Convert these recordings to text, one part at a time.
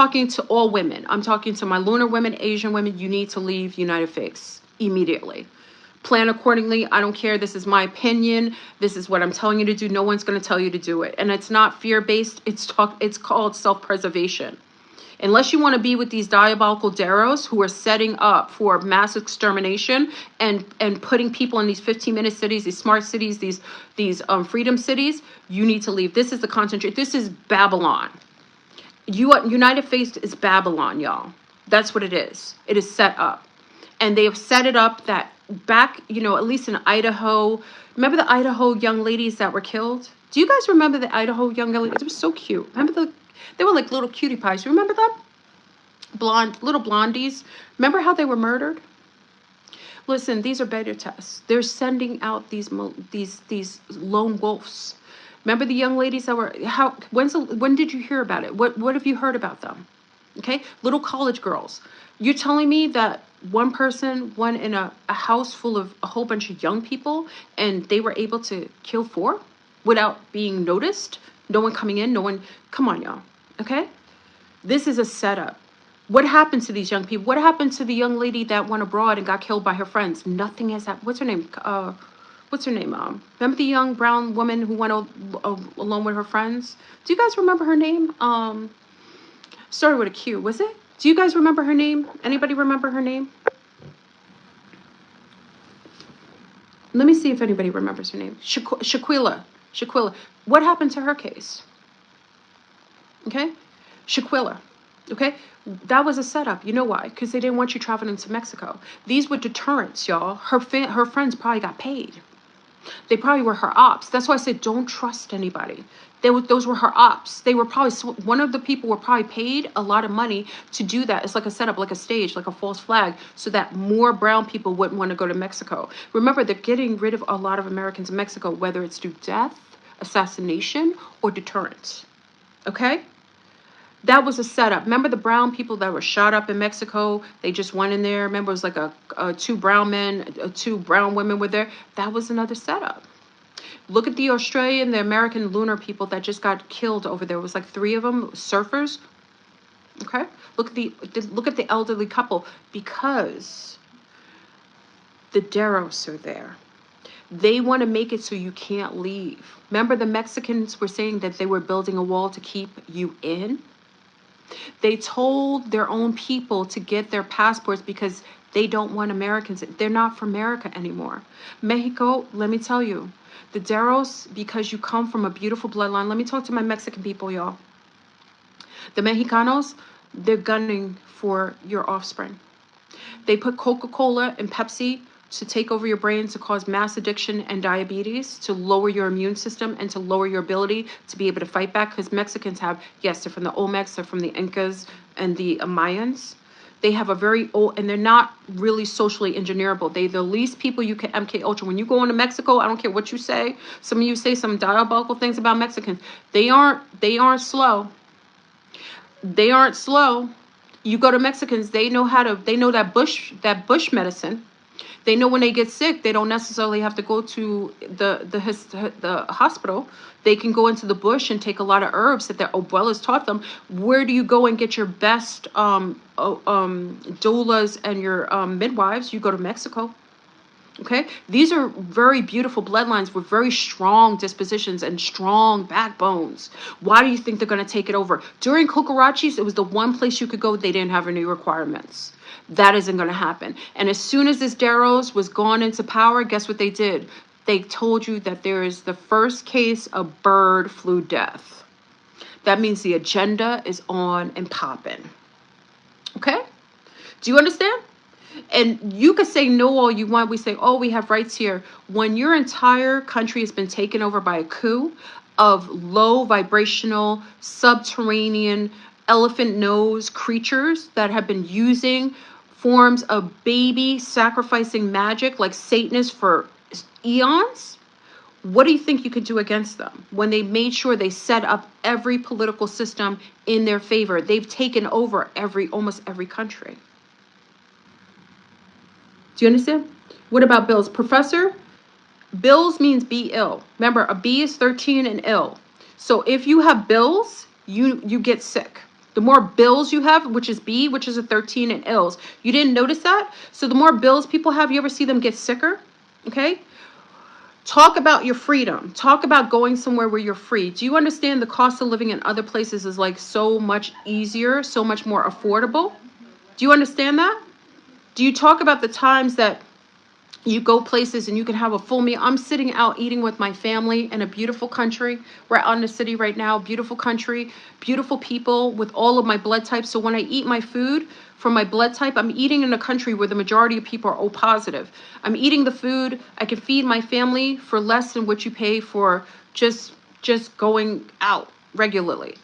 talking to all women. I'm talking to my lunar women, Asian women. You need to leave United Faith immediately. Plan accordingly. I don't care. This is my opinion. This is what I'm telling you to do. No one's going to tell you to do it. And it's not fear-based. It's called self-preservation. Unless you want to be with these diabolical Daros who are setting up for mass extermination and putting people in these 15-minute cities, these smart cities, these freedom cities, you need to leave. This is the concentration. This is Babylon. United Faith is Babylon, y'all. That's what it is. It is set up. And they have set it up that back, you know, at least in Idaho. Remember the Idaho young ladies that were killed? Do you guys remember the Idaho young ladies? It was so cute. Remember they were like little cutie pies. Remember them? Little blondies. Remember how they were murdered? Listen, these are beta tests. They're sending out these lone wolves. Remember the young ladies that were, when did you hear about it? What have you heard about them? Okay, little college girls. You're telling me that one person went in a house full of a whole bunch of young people and they were able to kill 4 without being noticed? No one coming in, no one, come on, y'all. Okay, this is a setup. What happened to these young people? What happened to the young lady that went abroad and got killed by her friends? Nothing has happened. What's her name? Remember the young brown woman who went alone with her friends? Do you guys remember her name? Started with a Q, was it? Do you guys remember her name? Anybody remember her name? Let me see if anybody remembers her name. Shaquilla. What happened to her case? Okay, Shaquilla. Okay, that was a setup. You know why? Because they didn't want you traveling to Mexico. These were deterrents, y'all. Her friends probably got paid. They probably were her ops. That's why I said don't trust anybody. Those were her ops. They were probably, one of the people were probably paid a lot of money to do that. It's like a setup, like a stage, like a false flag, so that more brown people wouldn't want to go to Mexico. Remember, they're getting rid of a lot of Americans in Mexico, whether it's through death, assassination, or deterrence. Okay? That was a setup. Remember the brown people that were shot up in Mexico? They just went in there. Remember, it was like 2 brown men, 2 brown women were there. That was another setup. Look at the Australian, the American lunar people that just got killed over there. It was like 3 of them, surfers. Okay? Look at the elderly couple, because the Daros are there. They want to make it so you can't leave. Remember, the Mexicans were saying that they were building a wall to keep you in? They told their own people to get their passports because they don't want Americans. They're not for America anymore. Mexico, let me tell you, the Daros, because you come from a beautiful bloodline. Let me talk to my Mexican people, y'all. The Mexicanos, they're gunning for your offspring. They put Coca-Cola and Pepsi to take over your brain, to cause mass addiction and diabetes, to lower your immune system and to lower your ability to be able to fight back. Because Mexicans have, yes, they're from the Olmecs, they're from the Incas and the Mayans. They have a very old, and they're not really socially engineerable. They're the least people you can MK Ultra. When you go into Mexico, I don't care what you say. Some of you say some diabolical things about Mexicans. They aren't slow. They aren't slow. You go to Mexicans, they know that bush medicine. They know when they get sick, they don't necessarily have to go to the hospital. They can go into the bush and take a lot of herbs that their abuelas taught them. Where do you go and get your best doulas and your midwives? You go to Mexico. Okay, these are very beautiful bloodlines with very strong dispositions and strong backbones. Why do you think they're going to take it over? During Cucarachis, it was the one place you could go. They didn't have any requirements. That isn't going to happen. And as soon as this Daros was gone into power, guess what they did? They told you that there is the first case of bird flu death. That means the agenda is on and popping. Okay? Do you understand? And you could say no all you want. We say, oh, we have rights here. When your entire country has been taken over by a coup of low vibrational, subterranean, elephant nose creatures that have been using forms of baby sacrificing magic like Satanists for eons, what do you think you could do against them? When they made sure they set up every political system in their favor, they've taken over almost every country. Do you understand? What about bills? Professor, bills means be ill. Remember, a B is 13 and ill. So if you have bills, you get sick. The more bills you have, which is B, which is a 13, and ills. You didn't notice that? So the more bills people have, you ever see them get sicker? Okay? Talk about your freedom. Talk about going somewhere where you're free. Do you understand the cost of living in other places is like so much easier, so much more affordable? Do you understand that? Do you talk about the times that you go places and you can have a full meal? I'm sitting out eating with my family in a beautiful country. We're out in the city right now. Beautiful country, beautiful people with all of my blood types. So when I eat my food from my blood type, I'm eating in a country where the majority of people are O positive. I'm eating the food. I can feed my family for less than what you pay for just going out regularly.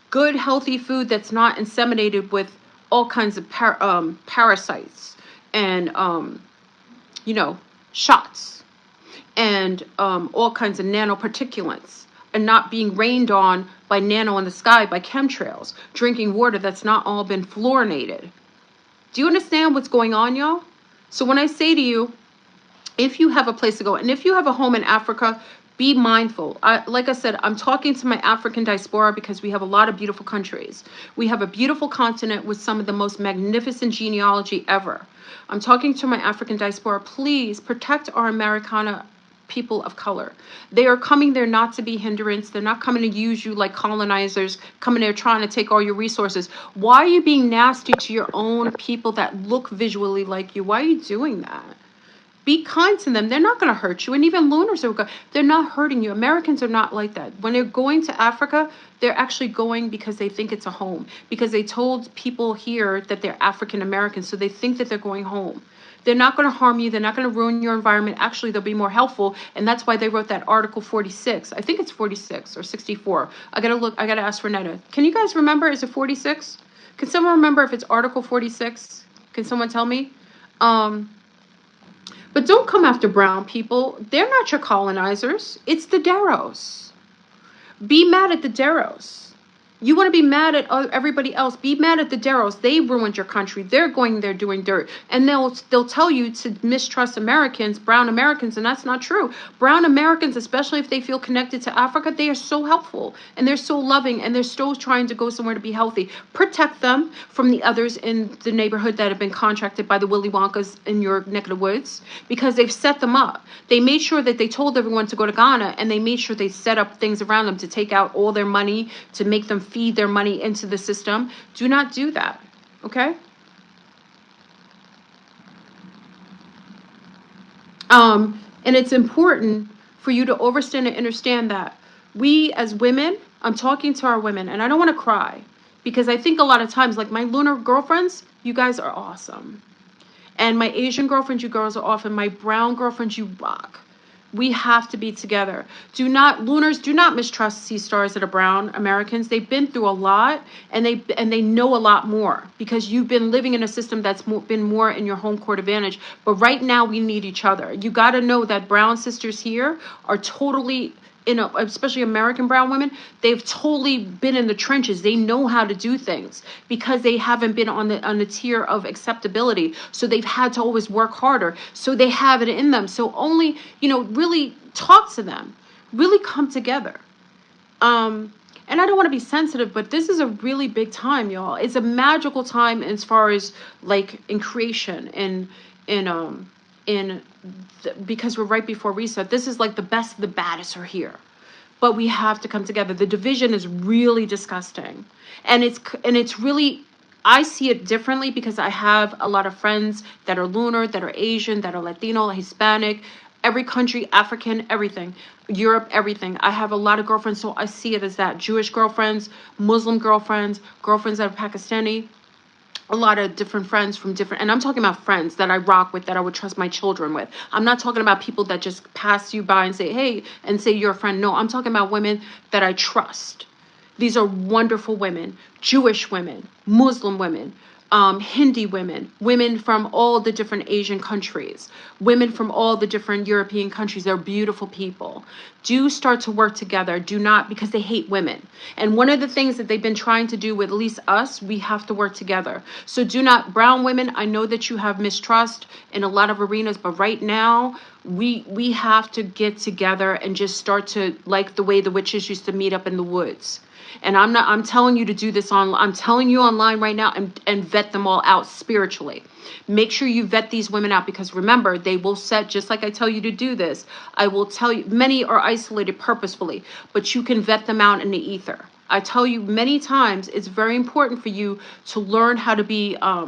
Good, healthy food that's not inseminated with all kinds of parasites and you know, shots and all kinds of nanoparticulates, and not being rained on by nano in the sky, by chemtrails, drinking water that's not all been fluorinated. Do you understand what's going on, y'all? So when I say to you, if you have a place to go, and if you have a home in Africa, be mindful. Like I said, I'm talking to my African diaspora because we have a lot of beautiful countries. We have a beautiful continent with some of the most magnificent genealogy ever. I'm talking to my African diaspora. Please protect our Americana people of color. They are coming there not to be hindrance. They're not coming to use you like colonizers, coming there trying to take all your resources. Why are you being nasty to your own people that look visually like you? Why are you doing that? Be kind to them. They're not going to hurt you. And even Lunars they're not hurting you. Americans are not like that. When they're going to Africa, they're actually going because they think it's a home. Because they told people here that they're African Americans, so they think that they're going home. They're not going to harm you. They're not going to ruin your environment. Actually, they'll be more helpful. And that's why they wrote that Article 46. I think it's 46 or 64. I got to look. I got to ask Renetta. Can you guys remember? Is it 46? Can someone remember if it's Article 46? Can someone tell me? But don't come after brown people. They're not your colonizers. It's the Darrows. Be mad at the Darrows. You want to be mad at everybody else. Be mad at the Darrows. They ruined your country. They're going there doing dirt. And they'll tell you to mistrust Americans, brown Americans, and that's not true. Brown Americans, especially if they feel connected to Africa, they are so helpful and they're so loving and they're still trying to go somewhere to be healthy. Protect them from the others in the neighborhood that have been contracted by the Willy Wonkas in your neck of the woods, because they've set them up. They made sure that they told everyone to go to Ghana, and they made sure they set up things around them to take out all their money, to make them feed their money into the system. Do not do that, okay? And it's important for you to understand and understand that we as women, I'm talking to our women, and I don't want to cry, because I think a lot of times, like my lunar girlfriends, you guys are awesome. And my Asian girlfriends, you girls are awesome. My brown girlfriends, you rock. We have to be together. Lunars, do not mistrust sea stars that are brown Americans. They've been through a lot, and they know a lot more, because you've been living in a system that's been more in your home court advantage. But right now we need each other. You got to know that brown sisters here are totally, especially American brown women, they've totally been in the trenches. They know how to do things because they haven't been on the tier of acceptability. So they've had to always work harder. So they have it in them. So only, really talk to them, really come together. And I don't want to be sensitive, but this is a really big time, y'all. It's a magical time as far as like in creation and because we're right before reset. This is like the best, the baddest are here, but we have to come together. The division is really disgusting, and it's really, I see it differently because I have a lot of friends that are lunar, that are Asian, that are Latino, Hispanic, every country, African, everything, Europe, everything. I have a lot of girlfriends, so I see it as that. Jewish girlfriends, Muslim girlfriends, girlfriends that are Pakistani, a lot of different friends from different, and I'm talking about friends that I rock with, that I would trust my children with. I'm not talking about people that just pass you by and say, hey, and say you're a friend. No, I'm talking about women that I trust. These are wonderful women, Jewish women, Muslim women, Hindi women, women from all the different Asian countries, women from all the different European countries. They're beautiful people. Do start to work together. Do not, because they hate women. And one of the things that they've been trying to do with at least us, we have to work together. So do not, brown women, I know that you have mistrust in a lot of arenas, but right now we have to get together and just start to, like the way the witches used to meet up in the woods. And I'm telling you to do this I'm telling you online right now, and vet them all out spiritually. Make sure you vet these women out, because remember, they will set, just like I tell you to do this, I will tell you, many are isolated purposefully, but you can vet them out in the ether. I tell you many times, it's very important for you to learn how to be uh,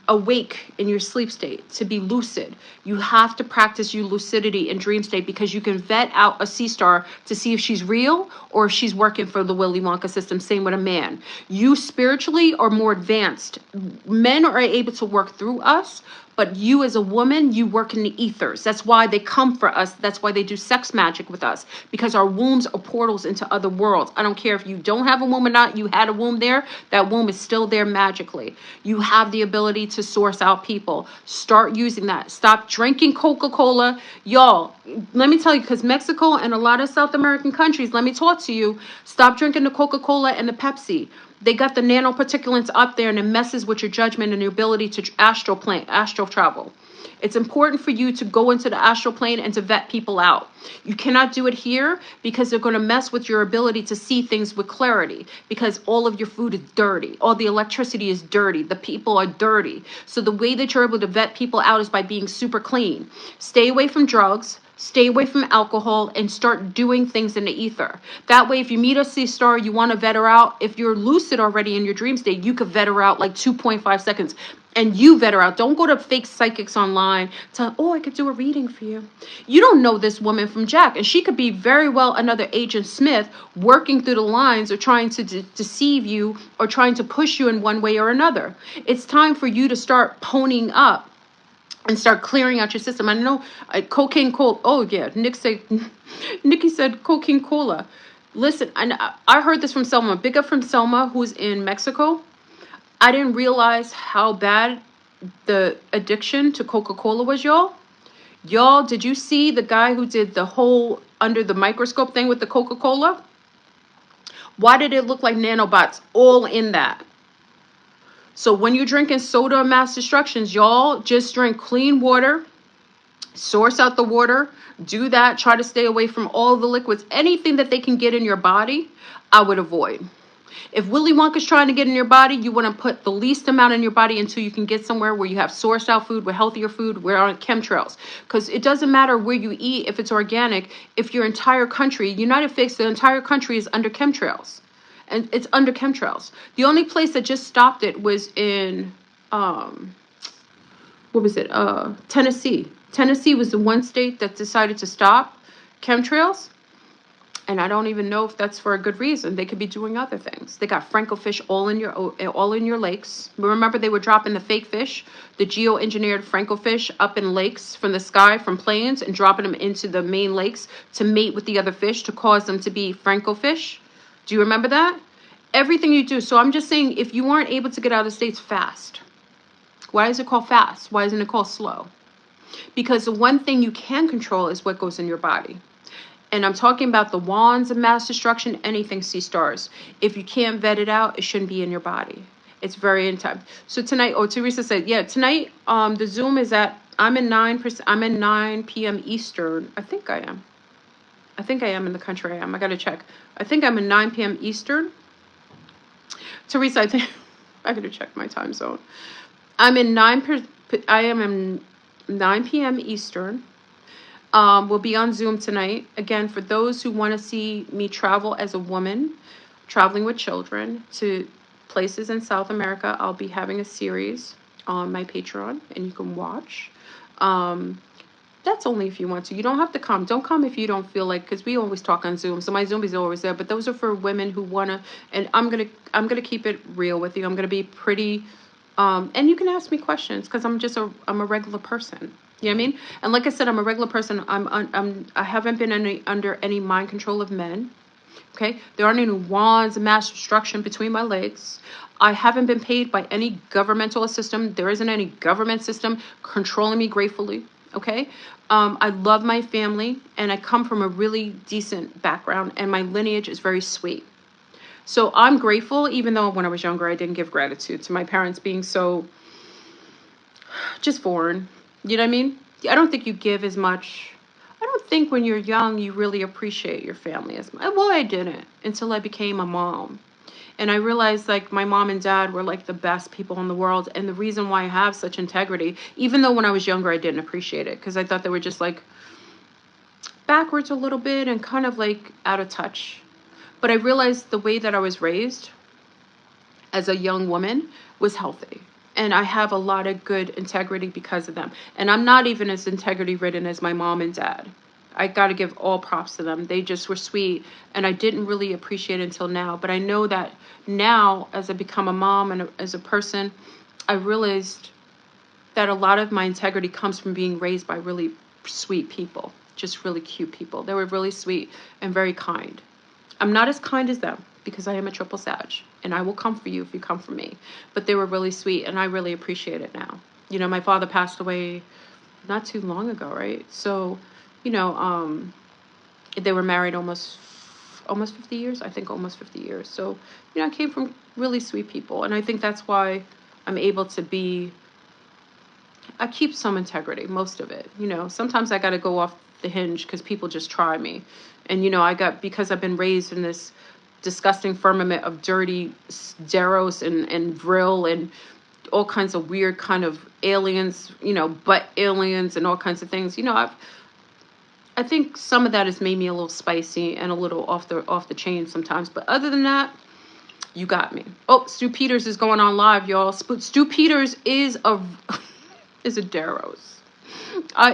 awake in your sleep state, to be lucid. You have to practice your lucidity in dream state, because you can vet out a sea star to see if she's real or if she's working for the Willy Wonka system. Same with a man. You spiritually are more advanced. Men are able to work through us, but you as a woman, you work in the ethers. That's why they come for us. That's why they do sex magic with us, because our wombs are portals into other worlds. I don't care if you don't have a womb or not. You had a womb there. That womb is still there magically. You have the ability to source out people. Start using that. Stop drinking Coca-Cola. Y'all, let me tell you, because Mexico and a lot of South American countries, let me talk to you, stop drinking the Coca-Cola and the Pepsi. They got the nanoparticulates up there, and it messes with your judgment and your ability to astral travel. It's important for you to go into the astral plane and to vet people out. You cannot do it here, because they're going to mess with your ability to see things with clarity, because all of your food is dirty. All the electricity is dirty. The people are dirty. So the way that you're able to vet people out is by being super clean. Stay away from drugs. Stay away from alcohol, and start doing things in the ether. That way, if you meet a sea star, you want to vet her out. If you're lucid already in your dream state, you could vet her out like 2.5 seconds. And you vet her out. Don't go to fake psychics online. Tell, oh, I could do a reading for you. You don't know this woman from Jack. And she could be very well another Agent Smith working through the lines, or trying to deceive you, or trying to push you in one way or another. It's time for you to start ponying up and start clearing out your system. I know cocaine cola. Oh yeah, Nikki said cocaine cola. Listen, I heard this from Selma. Big up from Selma, who's in Mexico. I didn't realize how bad the addiction to Coca-Cola was, y'all. Y'all, did you see the guy who did the whole under the microscope thing with the Coca-Cola? Why did it look like nanobots all in that? So when you're drinking soda mass destructions, y'all, just drink clean water, source out the water, do that. Try to stay away from all the liquids. Anything that they can get in your body, I would avoid. If Willy Wonka's trying to get in your body, you want to put the least amount in your body until you can get somewhere where you have sourced out food, with healthier food, where on chemtrails. Because it doesn't matter where you eat, if it's organic, if your entire country, United States, the entire country is under chemtrails. And it's under chemtrails. The only place that just stopped it was in, what was it? Tennessee. Tennessee was the one state that decided to stop chemtrails. And I don't even know if that's for a good reason. They could be doing other things. They got Franco-fish all in your lakes. Remember, they were dropping the fake fish, the geo-engineered Franco-fish up in lakes from the sky, from planes, and dropping them into the main lakes to mate with the other fish, to cause them to be Franco-fish. Do you remember that? Everything you do. So I'm just saying, if you aren't able to get out of the States fast, why is it called fast? Why isn't it called slow? Because the one thing you can control is what goes in your body. And I'm talking about the wands of mass destruction, anything sea stars. If you can't vet it out, it shouldn't be in your body. It's very in time. So tonight, Teresa said, yeah, tonight, the Zoom is at, I'm in 9 p.m. Eastern. I think I am. I think I am in the country I am. I got to check. I think I'm in 9 p.m. Eastern. Teresa, I think I got to check my time zone. I am in 9 p.m. Eastern. We'll be on Zoom tonight. Again, for those who want to see me travel as a woman, traveling with children to places in South America, I'll be having a series on my Patreon, and you can watch. That's only if you want to. You don't have to come. Don't come if you don't feel like, because we always talk on Zoom. So my Zoom is always there. But those are for women who want to, and I'm gonna keep it real with you. I'm gonna be pretty, and you can ask me questions, because I'm a regular person. You know what I mean? And like I said, I'm a regular person. I haven't been under any mind control of men. Okay? There aren't any wands of mass destruction between my legs. I haven't been paid by any governmental system. There isn't any government system controlling me gratefully. Okay? I love my family, and I come from a really decent background, and my lineage is very sweet. So I'm grateful, even though when I was younger, I didn't give gratitude to my parents being so just foreign. You know what I mean? I don't think you give as much. I don't think when you're young, you really appreciate your family as much. Well, I didn't until I became a mom. And I realized like my mom and dad were like the best people in the world. And the reason why I have such integrity, even though when I was younger, I didn't appreciate it because I thought they were just like backwards a little bit and kind of like out of touch. But I realized the way that I was raised as a young woman was healthy. And I have a lot of good integrity because of them. And I'm not even as integrity ridden as my mom and dad. I got to give all props to them. They just were sweet. And I didn't really appreciate it until now. But I know that now, as I become a mom and as a person, I realized that a lot of my integrity comes from being raised by really sweet people. Just really cute people. They were really sweet and very kind. I'm not as kind as them because I am a triple Sag, and I will come for you if you come for me. But they were really sweet, and I really appreciate it now. You know, my father passed away not too long ago, right? So, you know, they were married almost 50 years. I think almost 50 years. So, you know, I came from really sweet people, and I think that's why I'm able to be. I keep some integrity, most of it. You know, sometimes I got to go off the hinge because people just try me. And, you know, because I've been raised in this disgusting firmament of dirty Deros and Vril and all kinds of weird kind of aliens, you know, butt aliens and all kinds of things. You know, I think some of that has made me a little spicy and a little off the chain sometimes. But other than that, you got me. Oh, Stu Peters is going on live, y'all. Stu Peters is a Deros.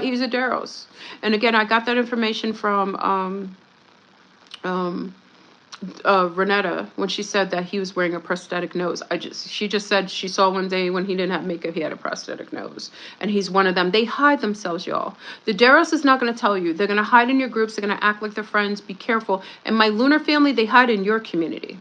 He's a Deros. And again, I got that information from Renetta when she said that he was wearing a prosthetic nose. She just said she saw one day when he didn't have makeup, he had a prosthetic nose. And he's one of them. They hide themselves, y'all. The Deros is not going to tell you. They're going to hide in your groups. They're going to act like they're friends. Be careful. And my lunar family, they hide in your community.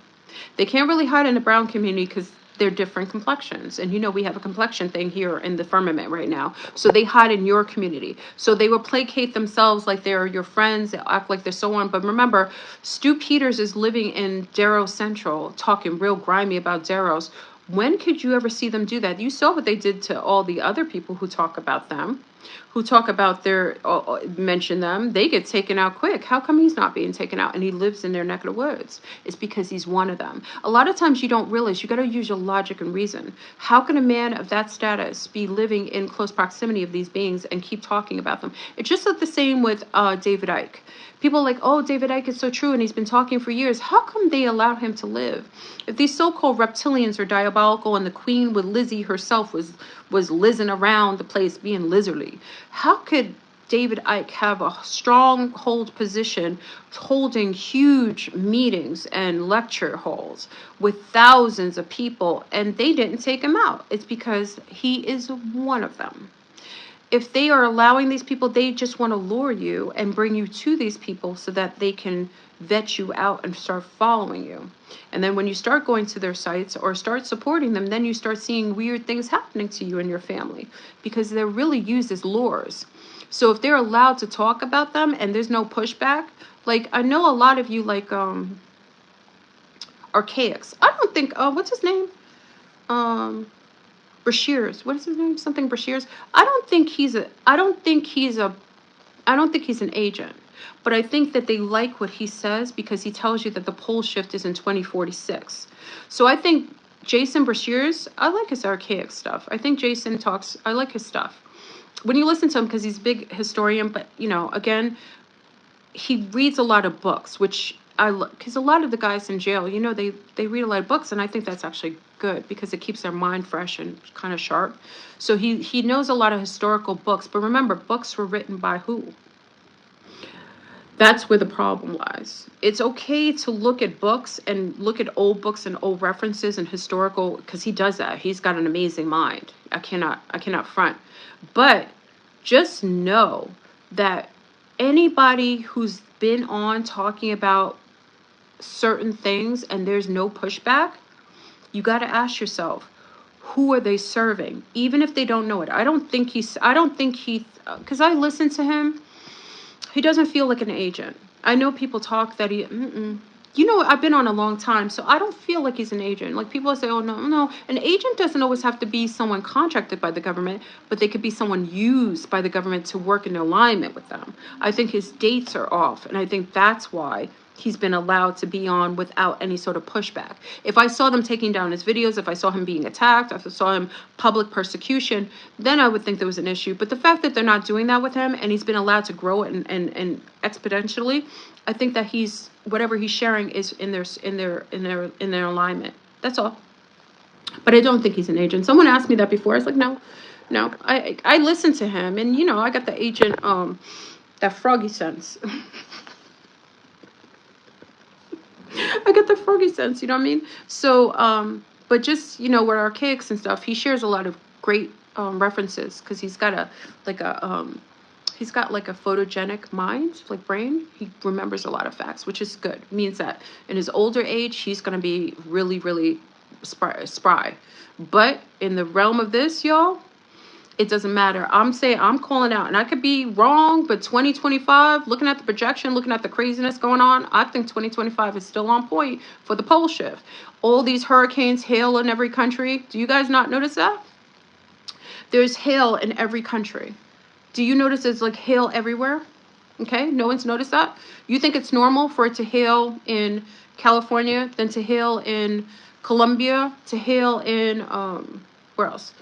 They can't really hide in the brown community because they're different complexions. And you know, we have a complexion thing here in the firmament right now. So they hide in your community. So they will placate themselves like they're your friends. They'll act like they're so on. But remember, Stu Peters is living in Deros Central, talking real grimy about Deros. When could you ever see them do that? You saw what they did to all the other people who talk about them, who talk about mention them. They get taken out quick. How come he's not being taken out and he lives in their neck of the woods? It's because he's one of them. A lot of times you don't realize, you got to use your logic and reason. How can a man of that status be living in close proximity of these beings and keep talking about them? It's just like the same with David Icke. People are like, oh, David Icke is so true and he's been talking for years. How come they allowed him to live? If these so-called reptilians are diabolical and the queen with Lizzie herself was lizzing around the place being lizardly, how could David Icke have a stronghold position holding huge meetings and lecture halls with thousands of people and they didn't take him out? It's because he is one of them. If they are allowing these people, they just want to lure you and bring you to these people so that they can vet you out and start following you. And then when you start going to their sites or start supporting them, then you start seeing weird things happening to you and your family because they're really used as lures. So if they're allowed to talk about them and there's no pushback, like I know a lot of you like Archaics. I don't think what's his name? Brashears. What is his name? Something Brashears. I don't think he's an agent. But I think that they like what he says because he tells you that the pole shift is in 2046. So I think Jason Brashears, I like his archaic stuff. I think Jason talks, I like his stuff. When you listen to him, because he's a big historian, but you know, again, he reads a lot of books, which because a lot of the guys in jail, you know, they read a lot of books, and I think that's actually good because it keeps their mind fresh and kind of sharp. So he knows a lot of historical books, but remember, books were written by who? That's where the problem lies. It's okay to look at books and look at old books and old references and historical, because he does that. He's got an amazing mind. I cannot front. But just know that anybody who's been on talking about certain things and there's no pushback, you got to ask yourself, who are they serving? Even if they don't know it. I don't think because I listen to him, he doesn't feel like an agent. I know people talk that you know, I've been on a long time, so I don't feel like he's an agent. Like people say, oh, no, no. An agent doesn't always have to be someone contracted by the government, but they could be someone used by the government to work in alignment with them. I think his dates are off, and I think that's why he's been allowed to be on without any sort of pushback. If I saw them taking down his videos, if I saw him being attacked, if I saw him public persecution, then I would think there was an issue. But the fact that they're not doing that with him and he's been allowed to grow and exponentially, I think that he's, whatever he's sharing is in their alignment. That's all. But I don't think he's an agent. Someone asked me that before. I was like, no. I listened to him, and you know, I got the agent that froggy sense. I get the froggy sense, you know what I mean? So, but just, you know, with archaics and stuff, he shares a lot of great references because he's got a photogenic mind, like brain. He remembers a lot of facts, which is good. It means that in his older age, he's going to be really, really spry. But in the realm of this, y'all, it doesn't matter. I'm saying, I'm calling out, and I could be wrong, but 2025, looking at the projection, looking at the craziness going on, I think 2025 is still on point for the pole shift. All these hurricanes, hail in every country. Do you guys not notice that? There's hail in every country. Do you notice there's like hail everywhere? Okay, no one's noticed that? You think it's normal for it to hail in California, then to hail in Colombia, to hail in, where else?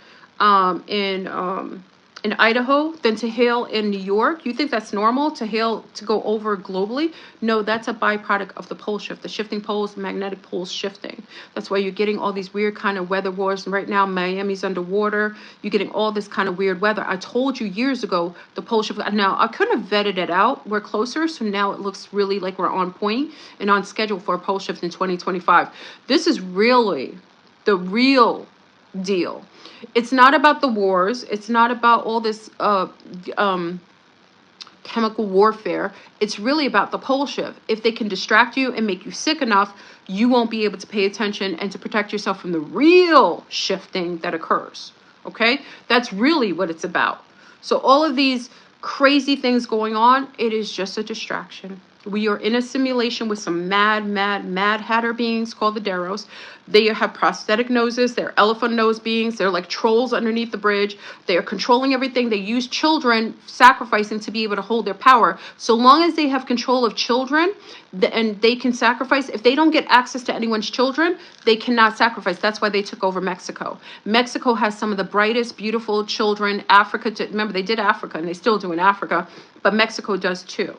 In Idaho, than to hail in New York? You think that's normal to hail to go over globally? No, that's a byproduct of the pole shift, the shifting poles, the magnetic poles shifting. That's why you're getting all these weird kind of weather wars. And right now, Miami's underwater. You're getting all this kind of weird weather. I told you years ago the pole shift. Now I couldn't have vetted it out. We're closer, so now it looks really like we're on point and on schedule for a pole shift in 2025. This is really the real deal. It's not about the wars. It's not about all this chemical warfare. It's really about the pole shift. If they can distract you and make you sick enough, you won't be able to pay attention and to protect yourself from the real shifting that occurs. Okay? That's really what it's about. So all of these crazy things going on, it is just a distraction. We are in a simulation with some mad hatter beings called the Daros. They have prosthetic noses. They're elephant nose beings. They're like trolls underneath the bridge. They are controlling everything. They use children sacrificing to be able to hold their power. So long as they have control of children and they can sacrifice, if they don't get access to anyone's children, they cannot sacrifice. That's why they took over Mexico. Mexico has some of the brightest, beautiful children. Africa, remember, they did Africa and they still do in Africa, but Mexico does too.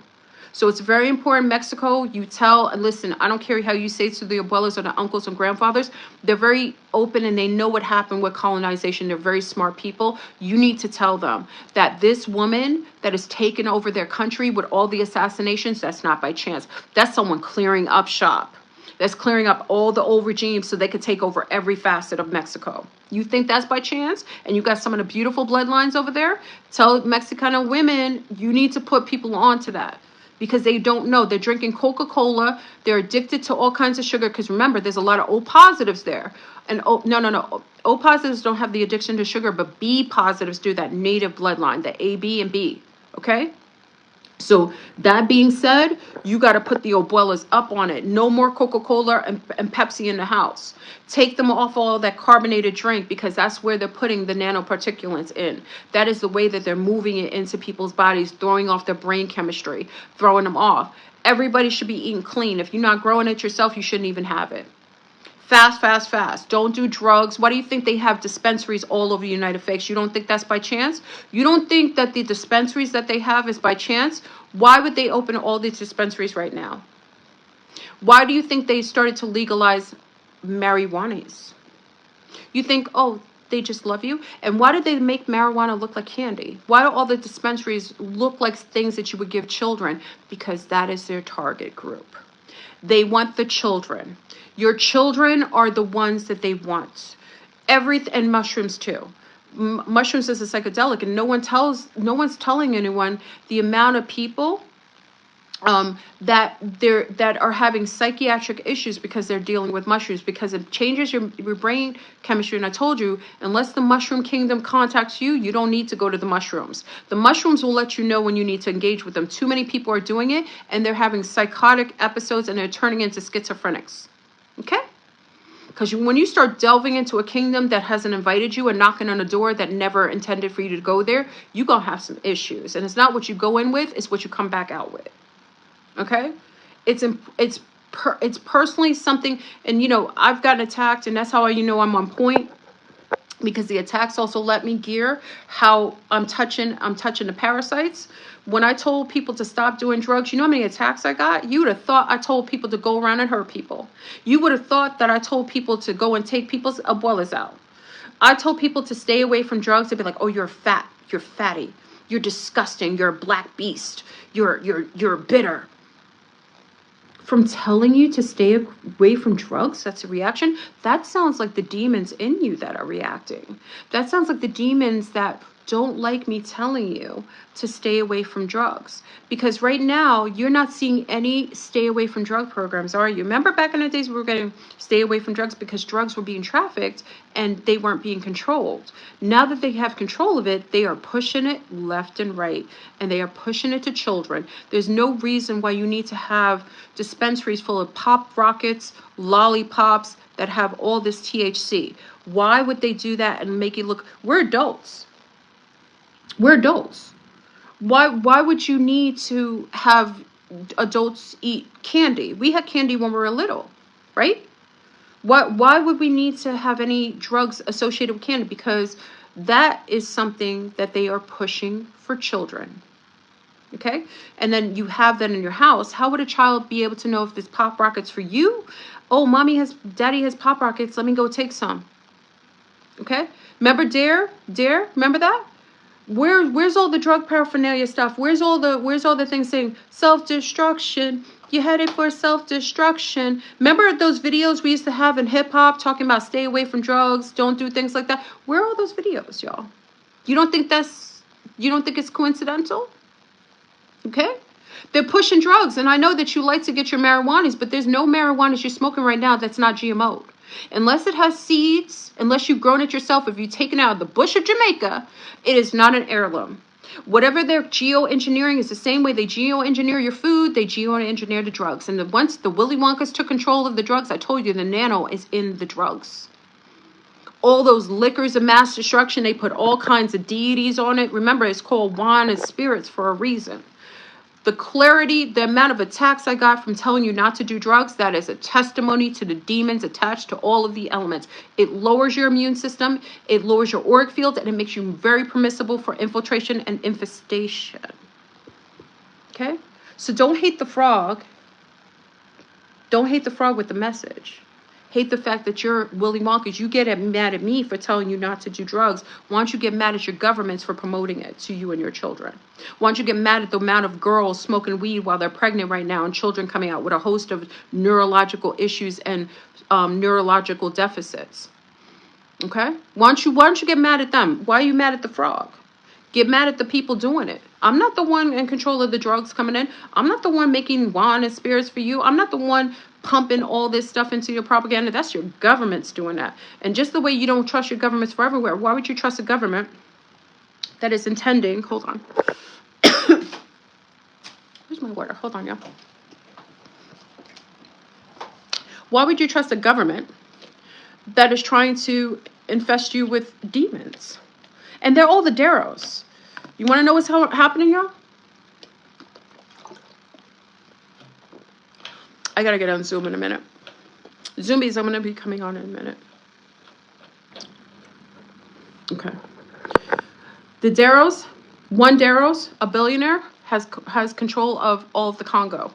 So it's very important, Mexico, you tell, listen, I don't care how you say to the abuelas or the uncles and grandfathers, they're very open and they know what happened with colonization. They're very smart people. You need to tell them that this woman that has taken over their country with all the assassinations, that's not by chance. That's someone clearing up shop. That's clearing up all the old regimes so they could take over every facet of Mexico. You think that's by chance? And you got some of the beautiful bloodlines over there? Tell Mexicana women, you need to put people onto that. Because they don't know. They're drinking Coca-Cola. They're addicted to all kinds of sugar. Because remember, there's a lot of O positives there. And no. O positives don't have the addiction to sugar, but B positives do, that native bloodline, the A, B, and B. Okay? So that being said, you got to put the abuelas up on it. No more Coca-Cola and Pepsi in the house. Take them off all that carbonated drink because that's where they're putting the nanoparticulates in. That is the way that they're moving it into people's bodies, throwing off their brain chemistry, throwing them off. Everybody should be eating clean. If you're not growing it yourself, you shouldn't even have it. Fast. Don't do drugs. Why do you think they have dispensaries all over the United States? You don't think that's by chance? You don't think that the dispensaries that they have is by chance? Why would they open all these dispensaries right now? Why do you think they started to legalize marijuanas? You think, oh, they just love you? And why did they make marijuana look like candy? Why do all the dispensaries look like things that you would give children? Because that is their target group. They want the children. Your children are the ones that they want. And mushrooms too. Mushrooms is a psychedelic, and no one's telling anyone the amount of people that are having psychiatric issues because they're dealing with mushrooms, because it changes your brain chemistry. And I told you, unless the mushroom kingdom contacts you, you don't need to go to the mushrooms. The mushrooms will let you know when you need to engage with them. Too many people are doing it, and they're having psychotic episodes, and they're turning into schizophrenics. Okay? Because when you start delving into a kingdom that hasn't invited you and knocking on a door that never intended for you to go there, you're going to have some issues. And it's not what you go in with, it's what you come back out with. Okay? It's personally something, and you know, I've gotten attacked, and that's how I'm on point, because the attacks also let me gear how I'm touching the parasites. When I told people to stop doing drugs, you know how many attacks I got? You would have thought I told people to go around and hurt people. You would have thought that I told people to go and take people's abuelas out. I told people to stay away from drugs. They'd be like, oh, you're fat, you're fatty, you're disgusting, you're a black beast, you're bitter. From telling you to stay away from drugs, that's a reaction. That sounds like the demons in you that are reacting. That sounds like the demons that don't like me telling you to stay away from drugs. Because right now, you're not seeing any stay away from drug programs, are you? Remember back in the days we were getting stay away from drugs because drugs were being trafficked and they weren't being controlled. Now that they have control of it, they are pushing it left and right, and they are pushing it to children. There's no reason why you need to have dispensaries full of pop rockets, lollipops that have all this THC. Why would they do that and make it look... We're adults. We're adults. Why would you need to have adults eat candy? We had candy when we were little, right? Why would we need to have any drugs associated with candy? Because that is something that they are pushing for children. Okay? And then you have that in your house. How would a child be able to know if this Pop Rocket's for you? Oh, daddy has Pop Rockets. Let me go take some. Okay? Remember Dare? Remember that? Where's all the drug paraphernalia stuff? Where's all the things saying self-destruction? You headed for self-destruction. Remember those videos we used to have in hip-hop talking about stay away from drugs, don't do things like that? Where are all those videos, y'all? You don't think it's coincidental? Okay? They're pushing drugs, and I know that you like to get your marijuanas, but there's no marijuana you're smoking right now that's not GMO'd. Unless it has seeds, unless you've grown it yourself, if you've taken it out of the bush of Jamaica, it is not an heirloom. Whatever they're geoengineering is the same way they geoengineer your food, they geoengineer the drugs. And once the Willy Wonkas took control of the drugs, I told you the nano is in the drugs. All those liquors of mass destruction, they put all kinds of deities on it. Remember, it's called wine and spirits for a reason. The clarity, the amount of attacks I got from telling you not to do drugs, that is a testimony to the demons attached to all of the elements. It lowers your immune system, it lowers your auric field, and it makes you very permissible for infiltration and infestation. Okay? So don't hate the frog. Don't hate the frog with the message. Hate the fact that you're Willy Wonka. You get mad at me for telling you not to do drugs. Why don't you get mad at your governments for promoting it to you and your children? Why don't you get mad at the amount of girls smoking weed while they're pregnant right now and children coming out with a host of neurological issues and neurological deficits? Okay? Why don't you get mad at them? Why are you mad at the frog? Get mad at the people doing it. I'm not the one in control of the drugs coming in. I'm not the one making wine and spirits for you. I'm not the one pumping all this stuff into your propaganda. That's your government's doing that. And just the way you don't trust your governments for everywhere, why would you trust a government that is intending... Hold on. Where's my water? Hold on, y'all. Why would you trust a government that is trying to infest you with demons? And they're all the Darrows. You want to know what's happening, y'all? I got to get on Zoom in a minute. Zoomies, I'm going to be coming on in a minute. Okay. The Darrows, one Darrows, a billionaire, has control of all of the Congo.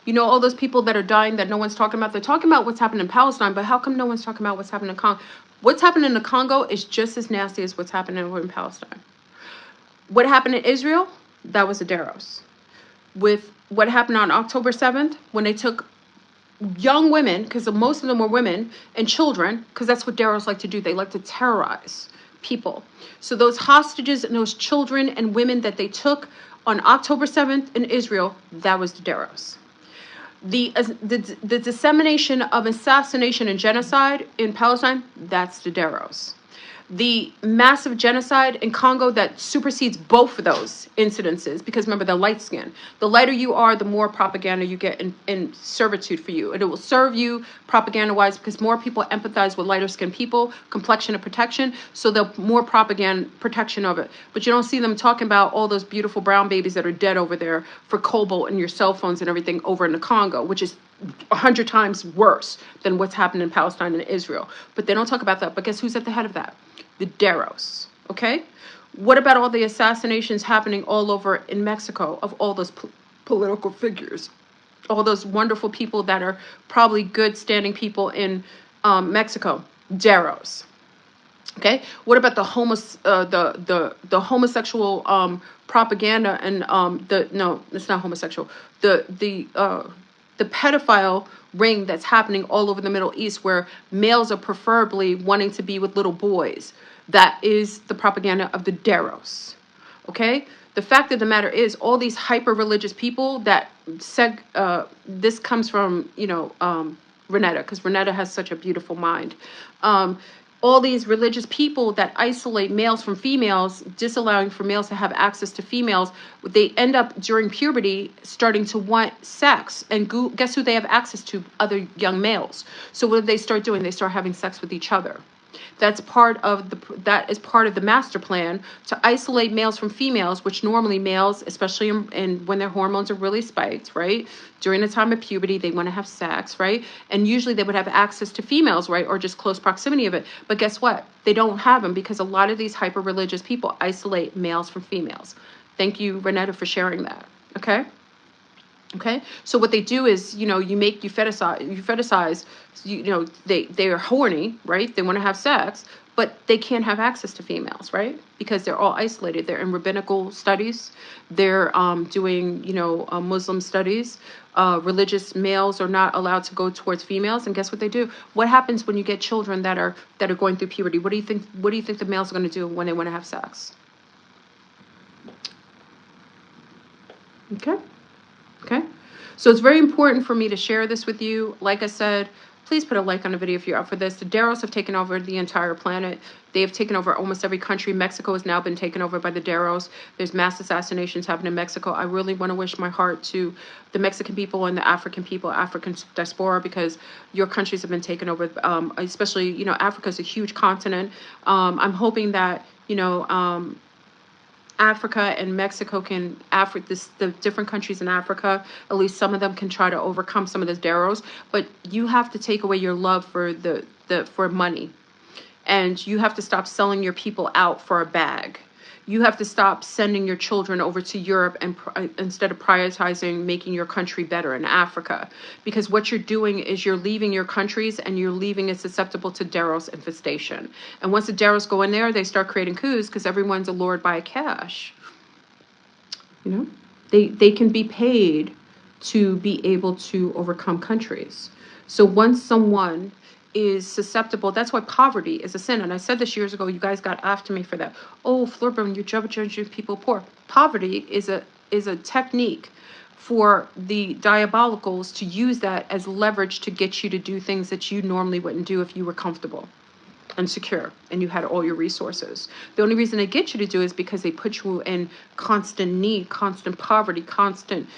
You know, all those people that are dying that no one's talking about. They're talking about what's happening in Palestine, but how come no one's talking about what's happening in Congo? What's happening in the Congo is just as nasty as what's happening in Palestine. What happened in Israel? That was the Darrows. With what happened on October 7th, when they took young women, because most of them were women, and children, because that's what Darrows like to do. They like to terrorize people. So those hostages and those children and women that they took On October 7th in Israel, that was the Deros. The dissemination of assassination and genocide in Palestine, that's the Deros. The massive genocide in Congo that supersedes both of those incidences, because remember, the light skin. The lighter you are, the more propaganda you get in servitude for you. And it will serve you propaganda-wise because more people empathize with lighter-skinned people, complexion and protection, so they'll more propaganda protection of it. But you don't see them talking about all those beautiful brown babies that are dead over there for cobalt and your cell phones and everything over in the Congo, which is 100 times worse than what's happened in Palestine and Israel. But they don't talk about that. But guess who's at the head of that? The Deros. Okay? What about all the assassinations happening all over in Mexico of all those political figures? All those wonderful people that are probably good standing people in Mexico? Deros. Okay? What about the homosexual propaganda and no, it's not homosexual. The pedophile ring that's happening all over the Middle East, where males are preferably wanting to be with little boys. That is the propaganda of the Deros. Okay? The fact of the matter is, all these hyper-religious people that this comes from, Renetta, because Renetta has such a beautiful mind. All these religious people that isolate males from females, disallowing for males to have access to females, they end up during puberty starting to want sex. And guess who they have access to? Other young males. So what do they start doing? They start having sex with each other. That is part of the master plan to isolate males from females, which normally males, especially when their hormones are really spiked, right? During the time of puberty, they want to have sex, right? And usually they would have access to females, right? Or just close proximity of it. But guess what? They don't have them because a lot of these hyper-religious people isolate males from females. Thank you, Renetta, for sharing that. Okay? Okay, so what they do is, you fetishize, they are horny, right? They want to have sex, but they can't have access to females, right? Because they're all isolated. They're in rabbinical studies. They're doing, Muslim studies. Religious males are not allowed to go towards females. And guess what they do? What happens when you get children that are going through puberty? What do you think the males are going to do when they want to have sex? Okay. Okay, so it's very important for me to share this with you. Like I said, please put a like on the video if you're up for this. The Deros have taken over the entire planet. They have taken over almost every country. Mexico has now been taken over by the Deros. There's mass assassinations happening in Mexico. I really want to wish my heart to the Mexican people and the African people, African diaspora, because your countries have been taken over, especially, Africa is a huge continent. I'm hoping that, Africa and Mexico the different countries in Africa, at least some of them can try to overcome some of those Deros, but you have to take away your love for for money, and you have to stop selling your people out for a bag. You have to stop sending your children over to Europe and instead of prioritizing making your country better in Africa, because what you're doing is you're leaving your countries and you're leaving it susceptible to Deros infestation. And once the Deros go in there, they start creating coups because everyone's allured by cash. They can be paid to be able to overcome countries. So once someone is susceptible, that's why poverty is a sin. And I said this years ago, you guys got after me for that. Oh, Fleur, you're judging people poor. Poverty is a technique for the diabolicals to use that as leverage to get you to do things that you normally wouldn't do if you were comfortable and secure and you had all your resources. The only reason they get you to do it is because they put you in constant need, constant poverty, constant,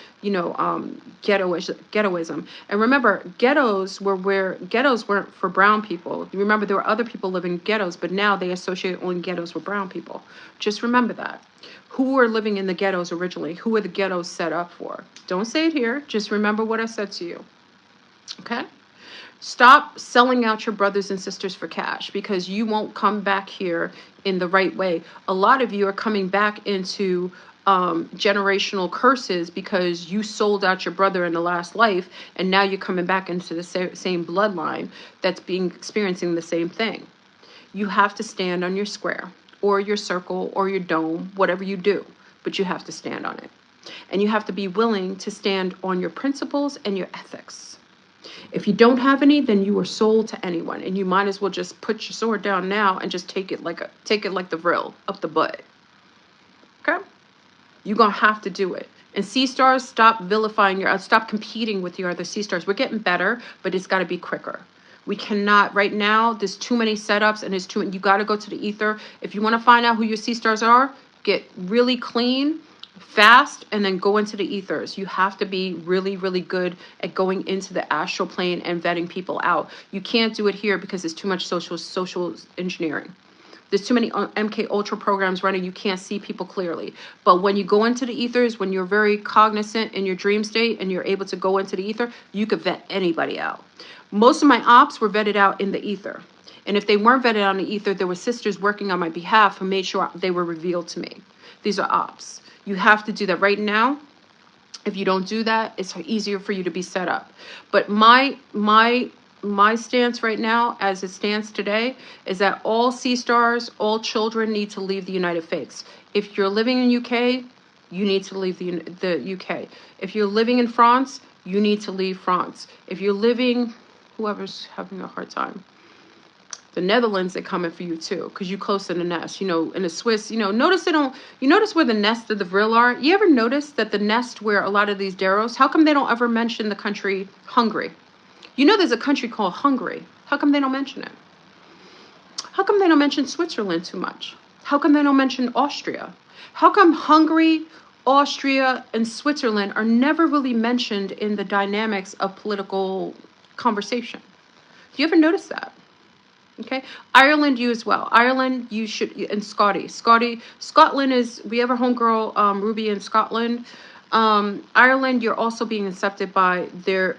ghettoism. And remember, ghettos weren't for brown people. Remember, there were other people living in ghettos, but now they associate only ghettos with brown people. Just remember that. Who were living in the ghettos originally? Who were the ghettos set up for? Don't say it here. Just remember what I said to you. Okay? Stop selling out your brothers and sisters for cash, because you won't come back here in the right way. A lot of you are coming back into generational curses because you sold out your brother in the last life, and now you're coming back into the same bloodline that's experiencing the same thing. You have to stand on your square or your circle or your dome, whatever you do, but you have to stand on it. And you have to be willing to stand on your principles and your ethics. If you don't have any, then you are sold to anyone, and you might as well just put your sword down now and just take it like the vril up the butt. Okay? You're going to have to do it. And C-stars, stop vilifying stop competing with your other C-stars. We're getting better, but it's got to be quicker. We cannot, right now, there's too many setups and there's too many, you got to go to the ether. If you want to find out who your C-stars are, get really clean, fast, and then go into the ethers. You have to be really, really good at going into the astral plane and vetting people out. You can't do it here because there's too much social engineering. There's too many MK Ultra programs running. You can't see people clearly. But when you go into the ethers, when you're very cognizant in your dream state and you're able to go into the ether, you could vet anybody out. Most of my ops were vetted out in the ether. And if they weren't vetted out in the ether, there were sisters working on my behalf who made sure they were revealed to me. These are ops. You have to do that right now. If you don't do that, it's easier for you to be set up. But my stance right now, as it stands today, is that all C-stars, all children need to leave the United States. If you're living in UK, you need to leave the UK. If you're living in France, you need to leave France. If you're living, whoever's having a hard time, the Netherlands, they're coming for you too, because you're close to the nest. You know, in the Swiss, you know, notice you notice where the nest of the vril are? You ever notice that the nest where a lot of these Daros, how come they don't ever mention the country Hungary? You know there's a country called Hungary. How come they don't mention it? How come they don't mention Switzerland too much? How come they don't mention Austria? How come Hungary, Austria, and Switzerland are never really mentioned in the dynamics of political conversation? Do you ever notice that? Okay, Ireland, you as well. Ireland, you should, and Scotland is, we have a homegirl, Ruby in Scotland. Ireland, you're also being accepted by their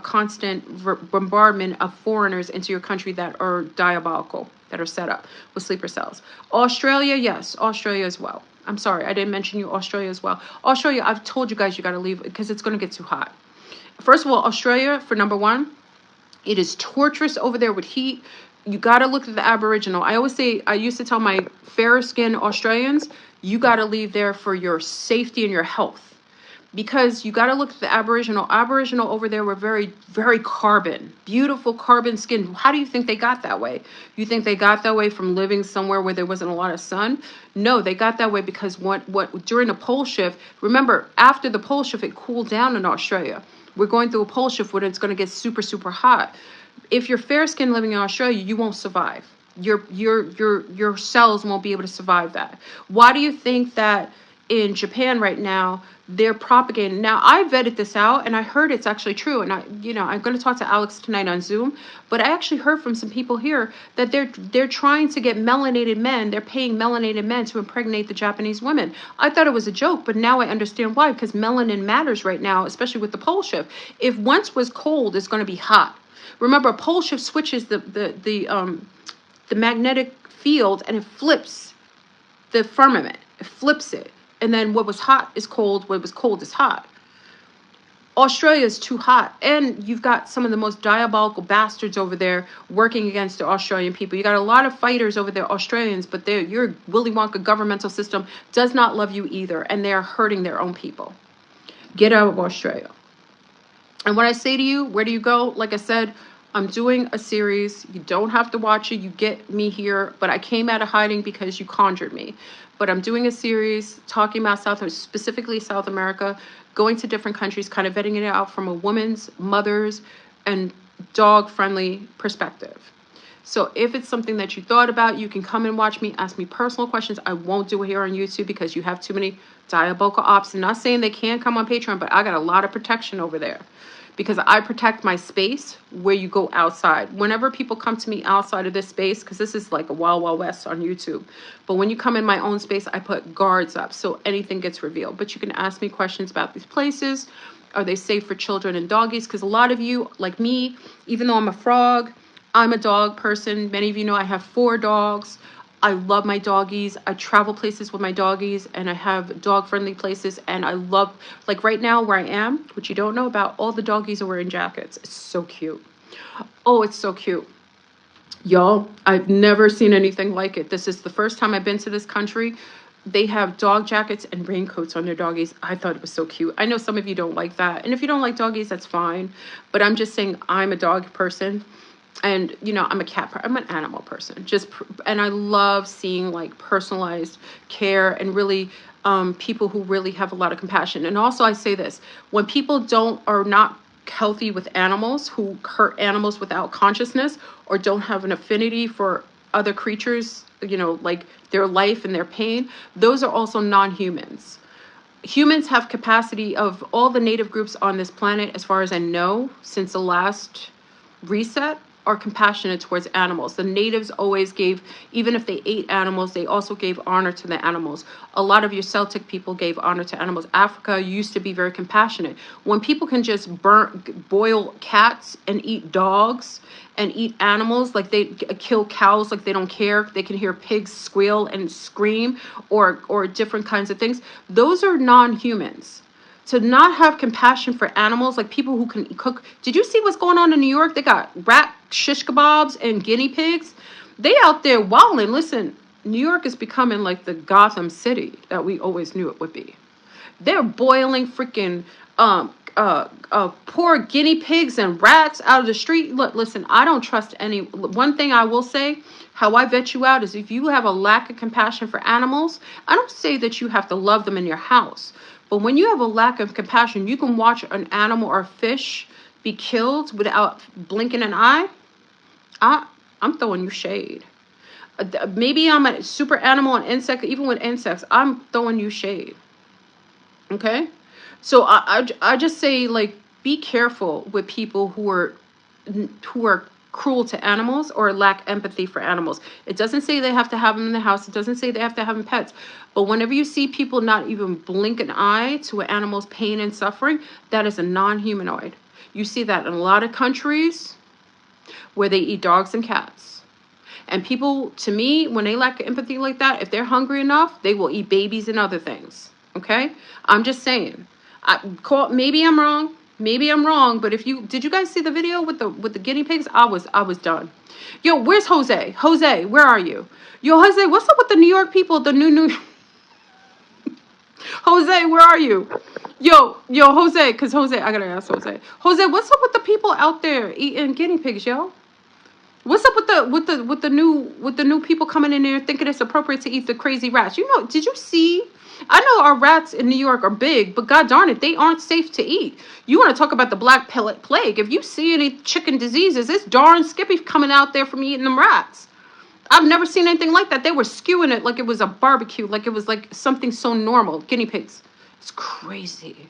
constant bombardment of foreigners into your country that are diabolical, that are set up with sleeper cells. Australia, yes, Australia as well. I'm sorry, I didn't mention you, Australia as well. Australia, I've told you guys you got to leave because it's going to get too hot. First of all, Australia, for number one, it is torturous over there with heat. You got to look at the Aboriginal. I always say, I used to tell my fairer skinned Australians, you got to leave there for your safety and your health. Because you got to look at the Aboriginal. Aboriginal over there were very, very carbon. Beautiful carbon skin. How do you think they got that way? You think they got that way from living somewhere where there wasn't a lot of sun? No, they got that way because what during the pole shift, remember, after the pole shift, it cooled down in Australia. We're going through a pole shift where it's going to get super, super hot. If you're fair skinned living in Australia, you won't survive. Your cells won't be able to survive that. Why do you think that in Japan right now they're propagating? Now I vetted this out and I heard it's actually true. And I'm going to talk to Alex tonight on Zoom. But I actually heard from some people here that they're trying to get melanated men. They're paying melanated men to impregnate the Japanese women. I thought it was a joke, but now I understand why. Because melanin matters right now, especially with the pole shift. If once was cold, it's going to be hot. Remember, a pole shift switches the magnetic field and it flips the firmament. It flips it. And then what was hot is cold. What was cold is hot. Australia is too hot. And you've got some of the most diabolical bastards over there working against the Australian people. You got a lot of fighters over there, Australians, but your Willy Wonka governmental system does not love you either. And they're hurting their own people. Get out of Australia. And when I say to you, where do you go? Like I said, I'm doing a series. You don't have to watch it. You get me here. But I came out of hiding because you conjured me. But I'm doing a series talking about specifically South America, going to different countries, kind of vetting it out from a woman's, mother's, and dog-friendly perspective. So if it's something that you thought about, you can come and watch me, ask me personal questions. I won't do it here on YouTube because you have too many diabolical ops. I'm not saying they can't come on Patreon, but I got a lot of protection over there. Because I protect my space where you go outside. Whenever people come to me outside of this space, because this is like a wild, wild west on YouTube. But when you come in my own space, I put guards up so anything gets revealed. But you can ask me questions about these places. Are they safe for children and doggies? Because a lot of you, like me, even though I'm a frog, I'm a dog person. Many of you know I have 4 dogs. I love my doggies. I travel places with my doggies and I have dog-friendly places. And I love, like right now where I am, which you don't know about, all the doggies are wearing jackets. It's so cute. Oh, it's so cute. Y'all, I've never seen anything like it. This is the first time I've been to this country. They have dog jackets and raincoats on their doggies. I thought it was so cute. I know some of you don't like that. And if you don't like doggies, that's fine. But I'm just saying I'm a dog person. And, I'm a I'm an animal person. And I love seeing like personalized care and really people who really have a lot of compassion. And also I say this, when people are not healthy with animals, who hurt animals without consciousness, or don't have an affinity for other creatures, you know, like their life and their pain, those are also non-humans. Humans have capacity. Of all the native groups on this planet, as far as I know, since the last reset, are compassionate towards animals. The natives always gave, even if they ate animals, they also gave honor to the animals. A lot of your Celtic people gave honor to animals. Africa used to be very compassionate. When people can just boil cats and eat dogs and eat animals, like they kill cows like they don't care, they can hear pigs squeal and scream, or different kinds of things, those are non-humans. To not have compassion for animals, like people who can cook. Did you see what's going on in New York? They got rat shish kebabs and guinea pigs. They out there wilding. Listen, New York is becoming like the Gotham City that we always knew it would be. They're boiling freaking poor guinea pigs and rats out of the street. Look, listen, I don't trust any. One thing I will say, how I vet you out is if you have a lack of compassion for animals, I don't say that you have to love them in your house. But when you have a lack of compassion, you can watch an animal or a fish be killed without blinking an eye. I'm throwing you shade. Maybe I'm a super animal and insect. Even with insects, I'm throwing you shade. Okay? So I just say, like, be careful with people who are cruel to animals or lack empathy for animals. It doesn't say they have to have them in the house. It doesn't say they have to have them pets. But whenever you see people not even blink an eye to an animal's pain and suffering, that is a non-humanoid. You see that in a lot of countries where they eat dogs and cats. And people, to me, when they lack empathy like that, if they're hungry enough, they will eat babies and other things. Okay? I'm just saying. Maybe I'm wrong. Maybe I'm wrong, but did you guys see the video with the guinea pigs? I was done. Yo, where's Jose? Jose, where are you? Yo, Jose, what's up with the New York people? The new Jose, where are you? Yo, Jose, because Jose, I gotta ask Jose. Jose, what's up with the people out there eating guinea pigs, yo? What's up with the new people coming in there thinking it's appropriate to eat the crazy rats? You know, did you see? I know our rats in New York are big, but god darn it, they aren't safe to eat. You want to talk about the black plague? If you see any chicken diseases, it's darn Skippy coming out there from eating them rats. I've never seen anything like that. They were skewing it like it was a barbecue, like it was like something so normal. Guinea pigs. It's crazy.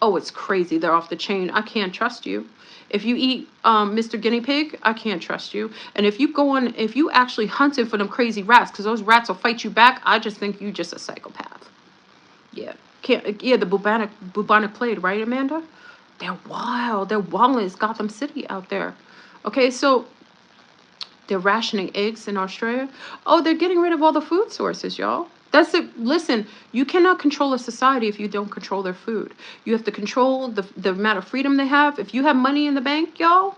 Oh, it's crazy. They're off the chain. I can't trust you. If you eat Mr. Guinea Pig, I can't trust you. And if you actually hunted for them crazy rats, because those rats will fight you back, I just think you just a psychopath. Yeah. The bubonic plague, right, Amanda? They're wild. They're wild. It's Gotham City out there. Okay, so they're rationing eggs in Australia. Oh, they're getting rid of all the food sources, y'all. That's it. Listen, you cannot control a society if you don't control their food. You have to control the amount of freedom they have. If you have money in the bank, y'all,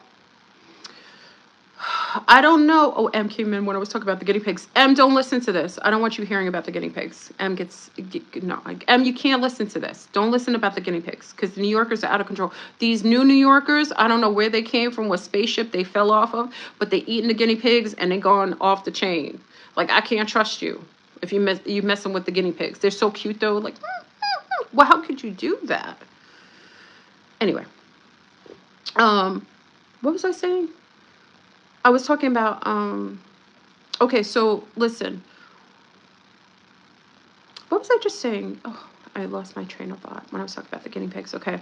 I don't know. Oh, M came in when I was talking about the guinea pigs. M, don't listen to this. I don't want you hearing about the guinea pigs. M, you can't listen to this. Don't listen about the guinea pigs, because the New Yorkers are out of control. These new New Yorkers, I don't know where they came from, what spaceship they fell off of, but they eating the guinea pigs and they gone off the chain. Like, I can't trust you if you messing with the guinea pigs. They're so cute though. Like, well, how could you do that? Anyway, what was I saying? I was talking about, okay, so listen. What was I just saying? Oh, I lost my train of thought when I was talking about the guinea pigs. Okay.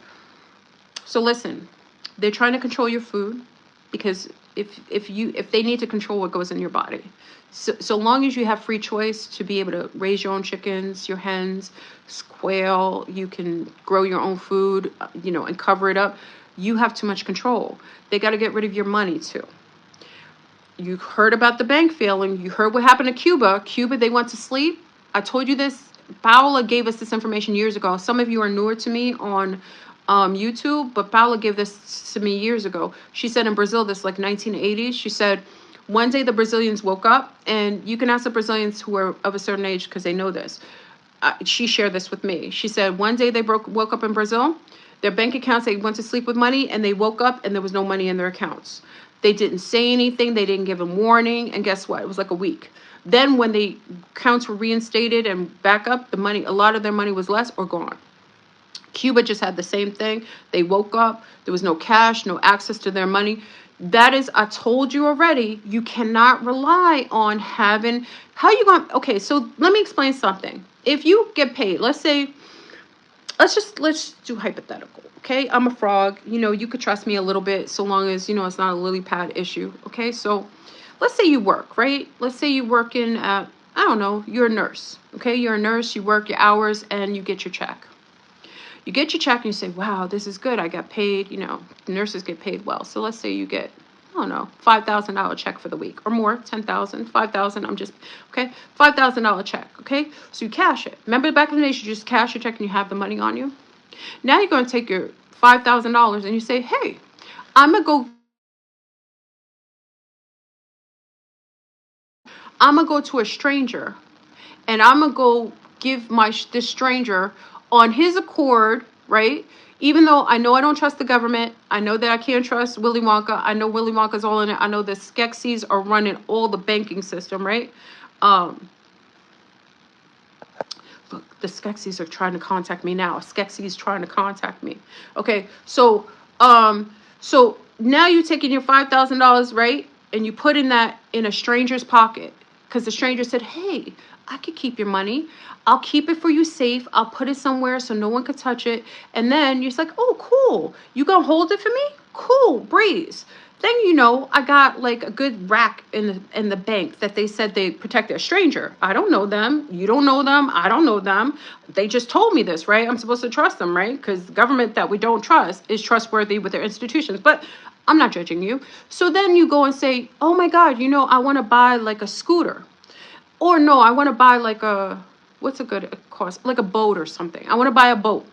So listen, they're trying to control your food, because if they need to control what goes in your body. So long as you have free choice to be able to raise your own chickens, your hens, quail, you can grow your own food, and cover it up. You have too much control. They got to get rid of your money too. You heard about the bank failing. You heard what happened to Cuba. They went to sleep. I told you this. Paola gave us this information years ago. Some of you are newer to me on YouTube, but Paola gave this to me years ago. She said in Brazil, this like 1980s, she said, one day the Brazilians woke up, and you can ask the Brazilians who are of a certain age because they know this. She shared this with me. She said one day they woke up in Brazil, their bank accounts, they went to sleep with money, and they woke up and there was no money in their accounts. They didn't say anything. They didn't give him warning. And guess what? It was like a week. Then when the accounts were reinstated and back up, the money, a lot of their money was less or gone. Cuba just had the same thing. They woke up. There was no cash, no access to their money. That is, I told you already, you cannot rely on having, how you going, okay, so let me explain something. If you get paid, let's say, let's do hypothetical, okay? I'm a frog, you know, you could trust me a little bit so long as, you know, it's not a lily pad issue, okay? So let's say you work, right? Let's say you work in, I don't know, you're a nurse, okay? You're a nurse, you work your hours and you get your check. You get your check and you say, wow, this is good. I got paid, you know, nurses get paid well. So let's say you get, I don't know, $5,000 check for the week or more, 10,000, 5,000. I'm just, okay, $5,000 check, okay? So you cash it. Remember back in the days, you just cash your check and you have the money on you. Now you're going to take your $5,000 and you say, hey, I'm going to go to a stranger and I'm going to go give this stranger on his accord, right? Even though I know I don't trust the government, I know that I can't trust Willy Wonka. I know Willy Wonka's all in it. I know the Skeksis are running all the banking system, right? Look, the Skeksis are trying to contact me now. Skeksis trying to contact me. Okay, so so now you're taking your $5,000, right? And you put in that in a stranger's pocket because the stranger said, hey, I could keep your money. I'll keep it for you safe. I'll put it somewhere so no one could touch it. And then you're like, oh, cool. You gonna hold it for me? Cool, breeze. Then, you know, I got like a good rack in the bank that they said they protect a stranger. I don't know them. You don't know them. I don't know them. They just told me this, right? I'm supposed to trust them, right? Because the government that we don't trust is trustworthy with their institutions. But I'm not judging you. So then you go and say, oh my God, you know, I want to buy like a scooter. Or no, I want to buy like a, what's a good cost? Like a boat or something. I want to buy a boat.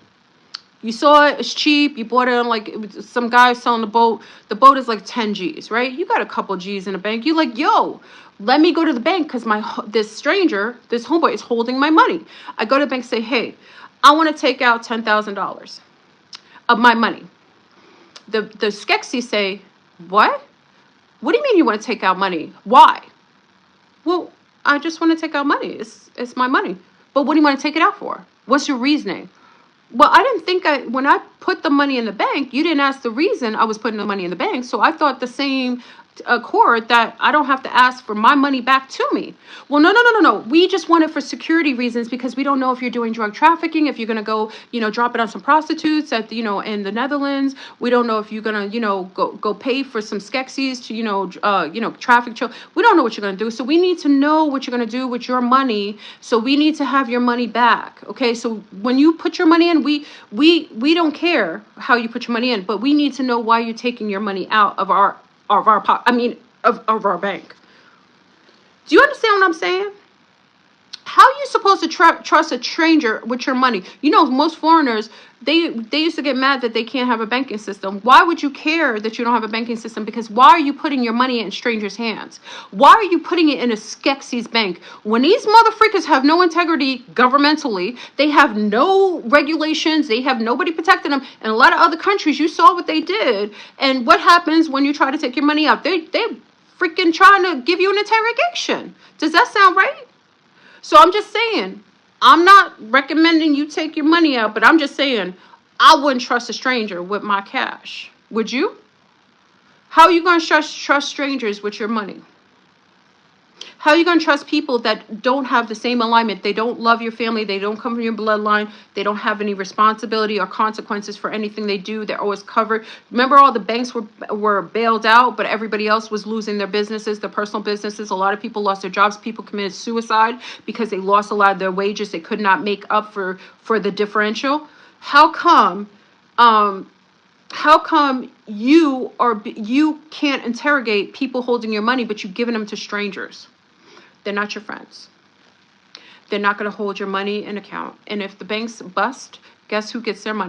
You saw it, it's cheap. You bought it on like, it was some guy selling the boat. The boat is like 10 G's, right? You got a couple G's in the bank. You like, yo, let me go to the bank because this stranger, this homeboy is holding my money. I go to the bank and say, hey, I want to take out $10,000 of my money. The Skeksis say, what? What do you mean you want to take out money? Why? Well, I just want to take out money. It's my money. But what do you want to take it out for? What's your reasoning? Well, I didn't think when I put the money in the bank, you didn't ask the reason I was putting the money in the bank. So I thought the same accord that I don't have to ask for my money back to me. Well, no. We just want it for security reasons because we don't know if you're doing drug trafficking, if you're going to go, you know, drop it on some prostitutes at, you know, in the Netherlands. We don't know if you're going to, you know, go pay for some Skeksis to, you know, traffic. We don't know what you're going to do. So we need to know what you're going to do with your money. So we need to have your money back. Okay. So when you put your money in, we don't care how you put your money in, but we need to know why you're taking your money out of our bank. Do you understand what I'm saying? How are you supposed to trust a stranger with your money? You know, most foreigners, they used to get mad that they can't have a banking system. Why would you care that you don't have a banking system? Because why are you putting your money in strangers' hands? Why are you putting it in a Skeksis bank? When these motherfuckers have no integrity governmentally, they have no regulations, they have nobody protecting them. In a lot of other countries, you saw what they did. And what happens when you try to take your money out? They're freaking trying to give you an interrogation. Does that sound right? So I'm just saying, I'm not recommending you take your money out, but I'm just saying, I wouldn't trust a stranger with my cash. Would you? How are you going to trust strangers with your money? How are you going to trust people that don't have the same alignment? They don't love your family. They don't come from your bloodline. They don't have any responsibility or consequences for anything they do. They're always covered. Remember, all the banks were bailed out, but everybody else was losing their businesses, their personal businesses. A lot of people lost their jobs. People committed suicide because they lost a lot of their wages. They could not make up for the differential. How come you can't interrogate people holding your money, but you've given them to strangers? They're not your friends. They're not going to hold your money in account. And if the banks bust, guess who gets their money?